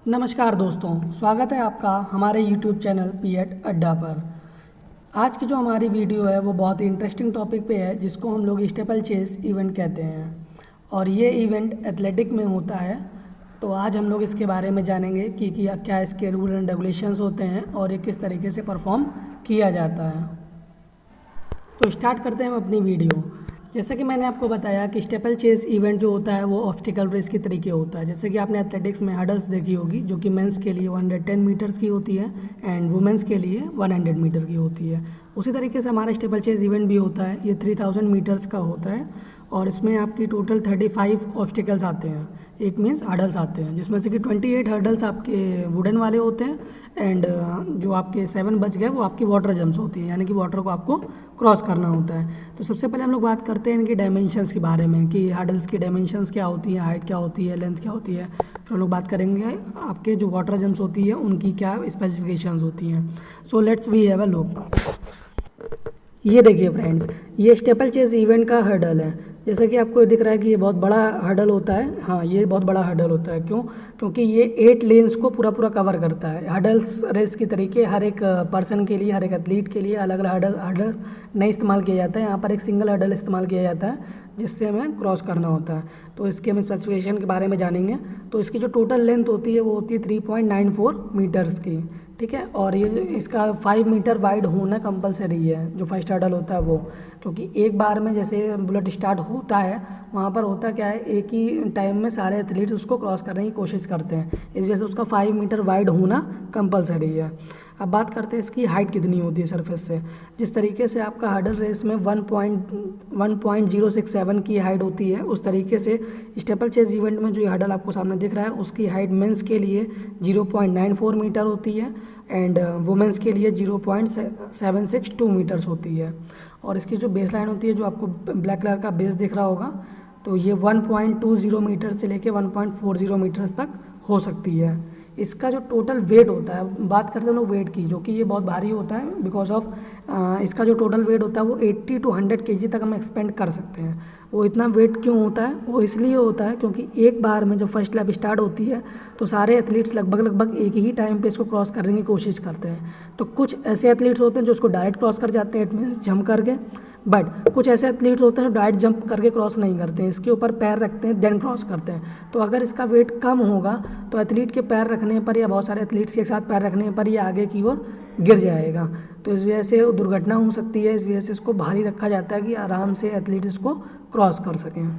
नमस्कार दोस्तों, स्वागत है आपका हमारे YouTube चैनल पीएट अड्डा पर। आज की जो हमारी वीडियो है वो बहुत ही इंटरेस्टिंग टॉपिक पे है, जिसको हम लोग स्टेपल चेस इवेंट कहते हैं और ये इवेंट एथलेटिक में होता है। तो आज हम लोग इसके बारे में जानेंगे कि क्या इसके रूल एंड रेगुलेशंस होते हैं और ये किस तरीके से परफॉर्म किया जाता है। तो स्टार्ट करते हैं हम अपनी वीडियो। जैसा कि मैंने आपको बताया कि स्टेपल चेस इवेंट जो होता है वो ऑब्स्टिकल रेस के तरीके होता है। जैसे कि आपने एथलेटिक्स में हडल्स देखी होगी, जो कि मेंस के लिए 110 मीटर्स की होती है एंड वुमेंस के लिए 100 मीटर की होती है। उसी तरीके से हमारा स्टेपल चेस इवेंट भी होता है। ये 3000 मीटर्स का होता है और इसमें आपकी टोटल 35 ऑब्स्टिकल्स आते हैं, एक मीन्स हर्डल्स आते हैं, जिसमें से कि 28 हर्डल्स आपके वुडन वाले होते हैं एंड जो आपके 7 बच गए वो आपकी वाटर जंप्स होती है, यानी कि वाटर को आपको क्रॉस करना होता है। तो सबसे पहले हम लोग बात करते हैं इनकी डायमेंशंस के बारे में कि हर्डल्स की डायमेंशंस क्या होती है, हाइट क्या होती है, लेंथ क्या होती है। फिर हम लोग बात करेंगे आपके जो वाटर जंप्स होती है उनकी क्या स्पेसिफिकेशंस होती हैं। So let's we have a look. ये देखिए फ्रेंड्स, ये स्टेपल चेस इवेंट का हर्डल है। जैसा कि आपको दिख रहा है कि ये बहुत बड़ा हर्डल होता है। हाँ, ये बहुत बड़ा हर्डल होता है। क्यों? क्योंकि ये 8 लेन्स को पूरा कवर करता है। हर्डल्स रेस की तरीके हर एक पर्सन के लिए, हर एक एथलीट के लिए अलग अलग हर्डल नहीं इस्तेमाल किया जाता है। यहाँ पर एक सिंगल हर्डल इस्तेमाल किया जाता है जिससे हमें क्रॉस करना होता है। तो इसके हम स्पेसिफिकेशन के बारे में जानेंगे। तो इसकी जो टोटल लेंथ होती है वो होती है 3.94 मीटर्स की, ठीक है। और ये इसका 5 मीटर वाइड होना कंपलसरी है, जो फर्स्ट हर्डल होता है वो। क्योंकि एक बार में जैसे बुलेट स्टार्ट होता है, वहाँ पर होता क्या है, एक ही टाइम में सारे एथलीट्स उसको क्रॉस करने की कोशिश करते हैं, इस वजह से उसका 5 मीटर वाइड होना कंपलसरी है। अब बात करते हैं इसकी हाइट कितनी होती है सरफेस से। जिस तरीके से आपका हर्डल रेस में 1.067 की हाइट होती है, उस तरीके से स्टेपल चेस इवेंट में जो ये हर्डल आपको सामने दिख रहा है उसकी हाइट मेंस के लिए 0.94 मीटर होती है एंड वुमेंस के लिए 0.762 मीटर्स होती है। और इसकी जो बेस लाइन होती है, जो आपको ब्लैक कलर का बेस दिख रहा होगा, तो ये 1.20 मीटर से लेके 1.40 मीटर्स तक हो सकती है। इसका जो टोटल वेट होता है, बात करते हैं लोग वेट की, जो कि ये बहुत भारी होता है बिकॉज ऑफ इसका जो टोटल वेट होता है वो 80 to 100 kg तक हम एक्सपेंड कर सकते हैं। वो इतना वेट क्यों होता है? वो इसलिए होता है क्योंकि एक बार में जब फर्स्ट लैप स्टार्ट होती है तो सारे एथलीट्स लगभग एक ही टाइम पे इसको क्रॉस करने की कोशिश करते हैं। तो कुछ ऐसे एथलीट्स होते हैं जो उसको डायरेक्ट क्रॉस कर जाते हैं, इट मीन्स जंप करके, बट कुछ ऐसे एथलीट्स होते हैं जो डायरेक्ट जंप करके क्रॉस नहीं करते हैं, इसके ऊपर पैर रखते हैं देन क्रॉस करते हैं। तो अगर इसका वेट कम होगा तो एथलीट के पैर रखने पर या बहुत सारे एथलीट्स के साथ पैर रखने पर ये आगे की ओर गिर जाएगा। तो इस वजह से दुर्घटना हो सकती है, इस वजह से इसको भारी रखा जाता है कि आराम से एथलीट इसको क्रॉस कर सकें।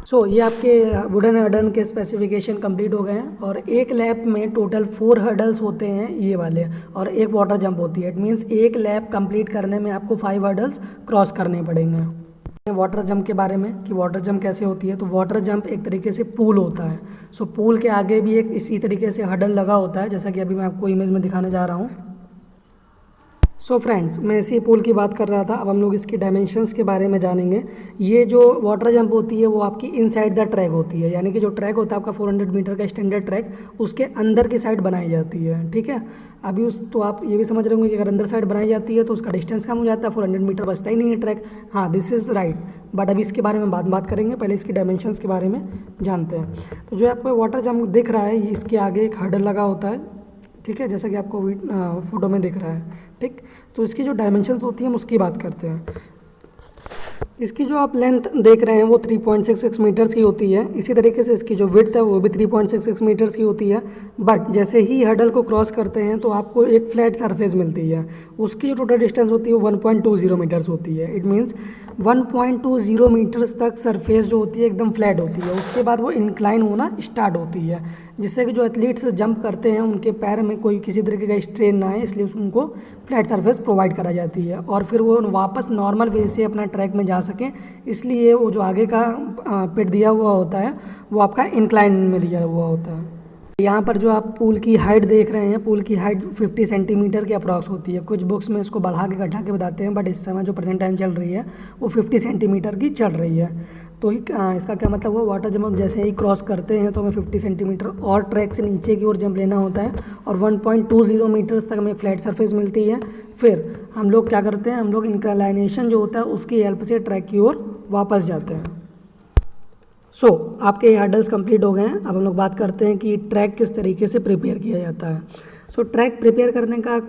सो ये आपके वुडन हर्डल के स्पेसिफिकेशन कंप्लीट हो गए हैं और एक लैप में टोटल 4 हर्डल्स होते हैं ये वाले, और एक वाटर जंप होती है। इट मीन्स एक लैप कंप्लीट करने में आपको 5 हर्डल्स क्रॉस करने पड़ेंगे। वाटर जंप के बारे में कि वाटर जंप कैसे होती है, तो वाटर जंप एक तरीके से पूल होता है। सो पूल के आगे भी एक इसी तरीके से हर्डल लगा होता है, जैसा कि अभी मैं आपको इमेज में दिखाने जा रहा हूँ। सो फ्रेंड्स, मैं इसी पूल की बात कर रहा था। अब हम लोग इसकी डायमेंशंस के बारे में जानेंगे। ये जो वाटर जंप होती है वो आपकी इनसाइड द ट्रैक होती है, यानी कि जो ट्रैक होता है आपका 400 मीटर का स्टैंडर्ड ट्रैक, उसके अंदर की साइड बनाई जाती है, ठीक है। अभी तो आप ये भी समझ रहे होंगे कि अगर अंदर साइड बनाई जाती है तो उसका डिस्टेंस कम हो जाता है, 400 मीटर बचता ही नहीं है ट्रैक। हाँ, दिस इज़ राइट, बट अभी इसके बारे में बात करेंगे। पहले इसकी डायमेंशंस के बारे में जानते हैं। तो जो आपको वाटर जंप दिख रहा है, इसके आगे एक हर्डल लगा होता है, ठीक है, जैसा कि आपको फोटो में दिख रहा है, ठीक। तो इसकी जो डायमेंशंस होती हैं हम उसकी बात करते हैं। इसकी जो आप लेंथ देख रहे हैं वो 3.66 मीटर्स की होती है। इसी तरीके से इसकी जो विड्थ है वो भी 3.66 मीटर्स की होती है। बट जैसे ही हर्डल को क्रॉस करते हैं तो आपको एक फ्लैट सरफेस मिलती है, उसकी जो टोटल डिस्टेंस होती है वो 1.20 मीटर्स होती है। इट मीन्स 1.20 मीटर्स तक सरफेस जो होती है एकदम फ्लैट होती है। उसके बाद वो इंक्लाइन होना स्टार्ट होती है, जिससे कि जो एथलीट्स जंप करते हैं उनके पैर में कोई किसी तरीके का स्ट्रेन ना आए, इसलिए उनको फ्लैट सरफेस प्रोवाइड करा जाती है और फिर वो वापस नॉर्मल वे से अपना ट्रैक में जा सकें। इसलिए वो जो आगे का पिट दिया हुआ होता है वो आपका इंक्लाइन में दिया हुआ होता है। यहाँ पर जो आप पूल की हाइट देख रहे हैं, पूल की हाइट 50 सेंटीमीटर के अप्रॉक्स होती है। कुछ बुक्स में इसको बढ़ा के घटा के बताते हैं, बट इस समय जो प्रेजेंट टाइम चल रही है वो 50 सेंटीमीटर की चल रही है। तो इसका क्या मतलब हुआ, वाटर जंप हम जैसे ही क्रॉस करते हैं तो हमें 50 सेंटीमीटर और ट्रैक से नीचे की ओर जंप लेना होता है और 1.20 मीटर्स तक हमें एक फ्लैट सरफेस मिलती है। फिर हम लोग क्या करते हैं, हम लोग इंक्लाइनेशन जो होता है उसकी हेल्प से ट्रैक की ओर वापस जाते हैं। आपके ये हर्डल्स कंप्लीट हो गए हैं। अब हम लोग बात करते हैं कि ट्रैक किस तरीके से प्रिपेयर किया जाता है। ट्रैक प्रिपेयर करने का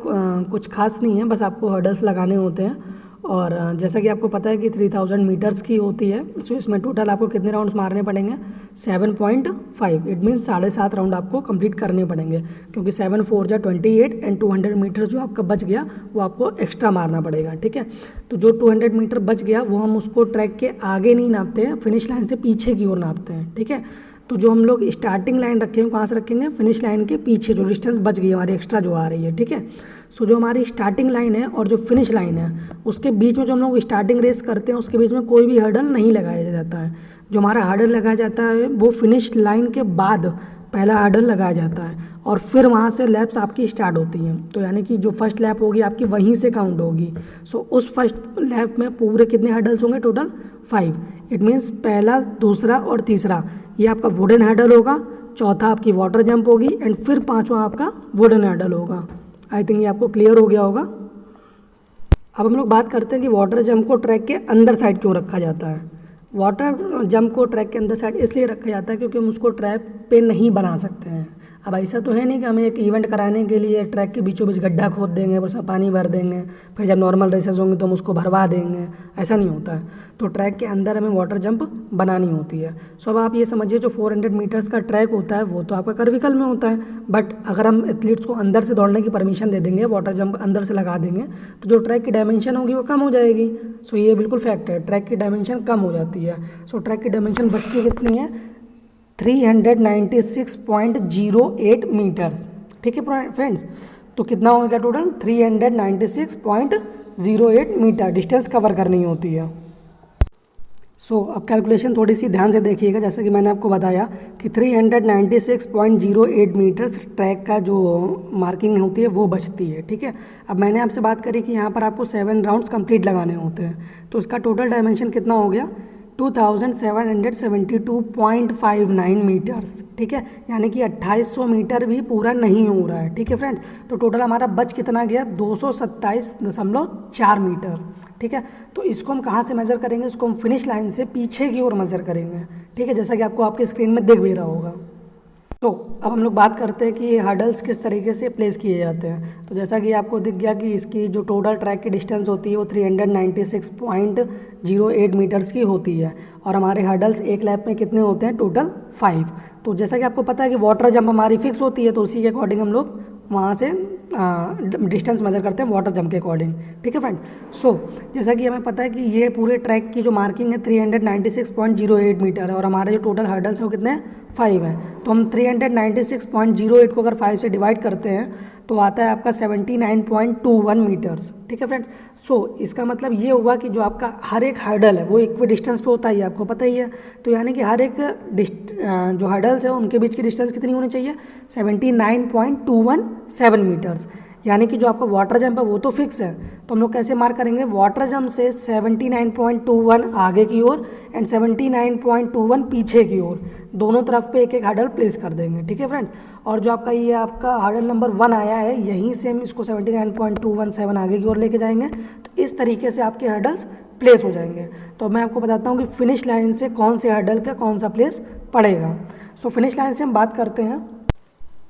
कुछ खास नहीं है, बस आपको हर्डल्स लगाने होते हैं। और जैसा कि आपको पता है कि 3000 मीटर्स की होती है। इसमें टोटल आपको कितने राउंड्स मारने पड़ेंगे? 7.5। इट मीन्स 7.5 राउंड आपको कंप्लीट करने पड़ेंगे, क्योंकि 7 4 जा 28 एंड 200 मीटर जो आपका बच गया वो आपको एक्स्ट्रा मारना पड़ेगा। ठीक है, तो जो 200 मीटर बच गया वो हम उसको ट्रैक के आगे नहीं नापते हैं, फिनिश लाइन से पीछे की ओर नापते हैं। ठीक है, तो जो हम लोग स्टार्टिंग लाइन रखेंगे कहाँ से रखेंगे? फिनिश लाइन के पीछे, जो डिस्टेंस बच गई हमारी एक्स्ट्रा जो आ रही है। ठीक है, जो हमारी स्टार्टिंग लाइन है और जो फिनिश लाइन है उसके बीच में जो हम लोग स्टार्टिंग रेस करते हैं उसके बीच में कोई भी हर्डल नहीं लगाया जाता है। जो हमारा हर्डल लगाया जाता है वो फिनिश लाइन के बाद पहला हर्डल लगाया जाता है और फिर वहाँ से लैप्स आपकी स्टार्ट होती हैं। तो यानी कि जो फर्स्ट लैप होगी आपकी वहीं से काउंट होगी। उस फर्स्ट लैप में पूरे कितने हर्डल्स होंगे? टोटल 5। इट मीन्स पहला, दूसरा और तीसरा ये आपका वुडन हर्डल होगा, चौथा आपकी वाटर जंप होगी एंड फिर पांचवा आपका वुडन हर्डल होगा। आई थिंक ये आपको क्लियर हो गया होगा। अब हम लोग बात करते हैं कि वाटर जंप को ट्रैक के अंदर साइड क्यों रखा जाता है। वाटर जंप को ट्रैक के अंदर साइड इसलिए रखा जाता है क्योंकि हम उसको ट्रैक पे नहीं बना सकते हैं। अब ऐसा तो है नहीं कि हमें एक इवेंट कराने के लिए ट्रैक के बीचों बीच गड्ढा खोद देंगे, उसमें पानी भर देंगे, फिर जब नॉर्मल रेसेस होंगे तो हम उसको भरवा देंगे, ऐसा नहीं होता है। तो ट्रैक के अंदर हमें वाटर जंप बनानी होती है। अब आप ये समझिए जो 400 मीटर्स का ट्रैक होता है वो तो आपका कर्विकल में होता है, बट अगर हम एथलीट्स को अंदर से दौड़ने की परमिशन दे देंगे, वाटर जंप अंदर से लगा देंगे, तो जो ट्रैक की डायमेंशन होगी वो कम हो जाएगी। ये बिल्कुल फैक्ट है, ट्रैक की डायमेंशन कम हो जाती है। ट्रैक की डायमेंशन बचती कितनी है? 396.08 मीटर्स। ठीक है फ्रेंड्स, तो कितना हो गया टोटल? 396.08 मीटर डिस्टेंस कवर करनी होती है। अब कैलकुलेशन थोड़ी सी ध्यान से देखिएगा। जैसे कि मैंने आपको बताया कि 396.08 मीटर्स ट्रैक का जो मार्किंग होती है वो बचती है। ठीक है, अब मैंने आपसे बात करी कि यहाँ पर आपको 7 राउंड्स कंप्लीट लगाने होते हैं, तो इसका टोटल डायमेंशन कितना हो गया? 2772.59 मीटर्स। ठीक है, यानी कि 2800 मीटर भी पूरा नहीं हो रहा है। ठीक है फ्रेंड्स, तो टोटल हमारा बच कितना गया? 227.4 मीटर। ठीक है, तो इसको हम कहाँ से मेज़र करेंगे? इसको हम फिनिश लाइन से पीछे की ओर मेज़र करेंगे। ठीक है, जैसा कि आपको आपके स्क्रीन में दिख भी रहा होगा। अब हम लोग बात करते हैं कि ये हर्डल्स किस तरीके से प्लेस किए जाते हैं। तो जैसा कि आपको दिख गया कि इसकी जो टोटल ट्रैक की डिस्टेंस होती है वो 396.08 मीटर्स की होती है और हमारे हर्डल्स एक लैप में कितने होते हैं? टोटल 5। तो जैसा कि आपको पता है कि वाटर जंप हमारी फिक्स होती है, तो उसी के अकॉर्डिंग हम लोग वहाँ से डिस्टेंस मेज़र करते हैं वाटर जंप के अकॉर्डिंग। ठीक है फ्रेंड्स, जैसा कि हमें पता है कि ये पूरे ट्रैक की जो मार्किंग है 396.08 मीटर है और हमारे जो टोटल हर्डल्स हैं वो कितने हैं? 5 हैं। तो हम 396.08 को अगर 5 से डिवाइड करते हैं तो आता है आपका 79.21 मीटर्स। ठीक है फ्रेंड्स, इसका मतलब ये हुआ कि जो आपका हर एक हर्डल है वो इक्वी डिस्टेंस पे होता है, आपको पता ही है। तो यानी कि हर एक जो हर्डल्स है उनके बीच की डिस्टेंस कितनी होनी चाहिए? 79.217 मीटर्स। यानी कि जो आपका वाटर जंप है वो तो फिक्स है, तो हम लोग कैसे मार्क करेंगे? वाटर जंप से 79.21 आगे की ओर एंड 79.21 पीछे की ओर, दोनों तरफ पे एक एक हर्डल प्लेस कर देंगे। ठीक है फ्रेंड्स, और जो आपका ये आपका हर्डल नंबर 1 आया है यहीं से हम इसको 79.217 आगे की ओर लेके जाएंगे, तो इस तरीके से आपके हर्डल्स प्लेस हो जाएंगे। तो मैं आपको बताता हूँ कि फिनिश लाइन से कौन से हर्डल का कौन सा प्लेस पड़ेगा। फिनिश लाइन से हम बात करते हैं,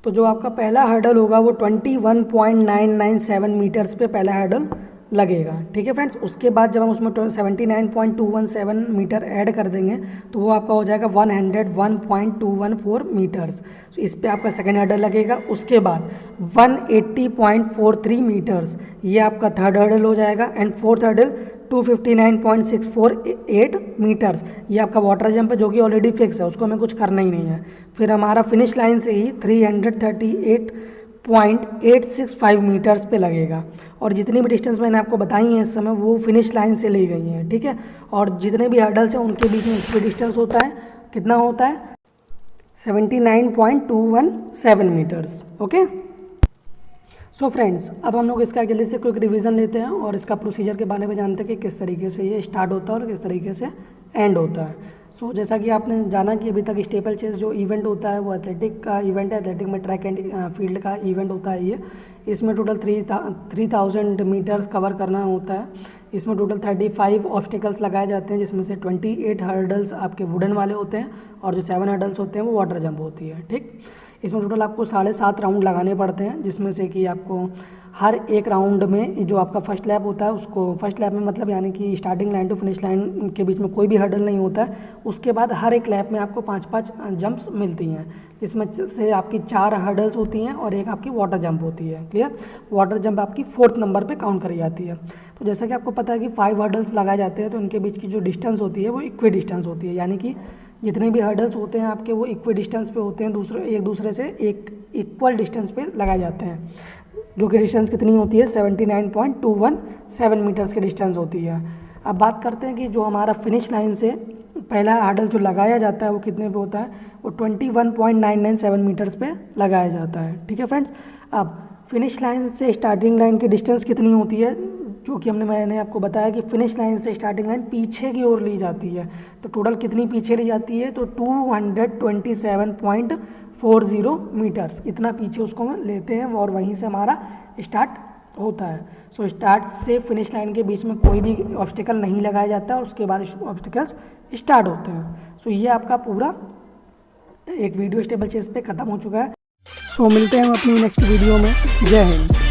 तो जो आपका पहला हर्डल होगा वो 21.997 मीटर्स पे पहला हर्डल लगेगा। ठीक है फ्रेंड्स, उसके बाद जब हम उसमें 79.217 मीटर ऐड कर देंगे तो वो आपका हो जाएगा 101.214 मीटर्स। इस पे आपका सेकेंड हर्डल लगेगा। उसके बाद 180.43 मीटर्स ये आपका थर्ड हर्डल हो जाएगा एंड फोर्थ हर्डल 259.648 मीटर्स ये आपका वाटर जंप है जो कि ऑलरेडी फिक्स है, उसको हमें कुछ करना ही नहीं है। फिर हमारा फिनिश लाइन से ही 338.865 मीटर्स पे लगेगा और जितनी भी डिस्टेंस मैंने आपको बताई है इस समय वो फिनिश लाइन से ली गई हैं। ठीक है, और जितने भी हर्डल्स हैं उनके बीच में इसकी डिस्टेंस होता है, कितना होता है? 79.217 मीटर्स। ओके, फ्रेंड्स, अब हम लोग इसका जल्दी से क्विक रिवीजन लेते हैं और इसका प्रोसीजर के बारे में जानते हैं कि किस तरीके से ये स्टार्ट होता है और किस तरीके से एंड होता है। जैसा कि आपने जाना कि अभी तक स्टेपल चेस जो इवेंट होता है वो एथलेटिक का इवेंट है, एथलेटिक में ट्रैक एंड फील्ड का इवेंट होता है ये। इसमें टोटल 3000 मीटर्स कवर करना होता है। इसमें टोटल 35 ऑब्स्टिकल्स लगाए जाते हैं, जिसमें से 28 हर्डल्स आपके वुडन वाले होते हैं और जो 7 हर्डल्स होते हैं वो वाटर जंप होती है। ठीक, इसमें टोटल आपको 7.5 राउंड लगाने पड़ते हैं, जिसमें से कि आपको हर एक राउंड में जो आपका फर्स्ट लैप होता है उसको, फर्स्ट लैप में मतलब यानी कि starting line to finish line के बीच में कोई भी हर्डल नहीं होता है। उसके बाद हर एक लैप में आपको 5-5 जंप्स मिलती हैं, जिसमें से आपकी 4 हर्डल्स होती हैं और एक आपकी वाटर जंप होती है। क्लियर, वाटर जंप आपकी 4th नंबर पे काउंट करी जाती है। तो जैसा कि आपको पता है कि 5 हर्डल्स लगाए जाते हैं, तो उनके बीच की जो डिस्टेंस होती है वो इक्वी डिस्टेंस होती है, यानी कि जितने भी हर्डल्स होते हैं आपके वो इक्वी डिस्टेंस पे होते हैं, एक दूसरे से एक इक्वल डिस्टेंस पे लगाए जाते हैं, जो कि डिस्टेंस कितनी होती है 79.217 मीटर्स की डिस्टेंस होती है। अब बात करते हैं कि जो हमारा फिनिश लाइन से पहला हर्डल जो लगाया जाता है वो कितने पे होता है, वो 21.997 मीटर्स पे लगाया जाता है। ठीक है फ्रेंड्स, अब फिनिश लाइन से स्टार्टिंग लाइन की डिस्टेंस कितनी होती है, जो कि मैंने आपको बताया कि फिनिश लाइन से स्टार्टिंग लाइन पीछे की ओर ली जाती है। तो टोटल कितनी पीछे ली जाती है, तो 227.40 मीटर्स, इतना पीछे उसको हम लेते हैं और वहीं से हमारा स्टार्ट होता है। सो स्टार्ट से फिनिश लाइन के बीच में कोई भी ऑब्स्टिकल नहीं लगाया जाता है और उसके बाद ऑब्स्टिकल्स स्टार्ट होते हैं। सो ये आपका पूरा एक वीडियो स्टेबल चेस पे ख़त्म हो चुका है। सो मिलते हैं हम अपनी नेक्स्ट वीडियो में। जय हिंद।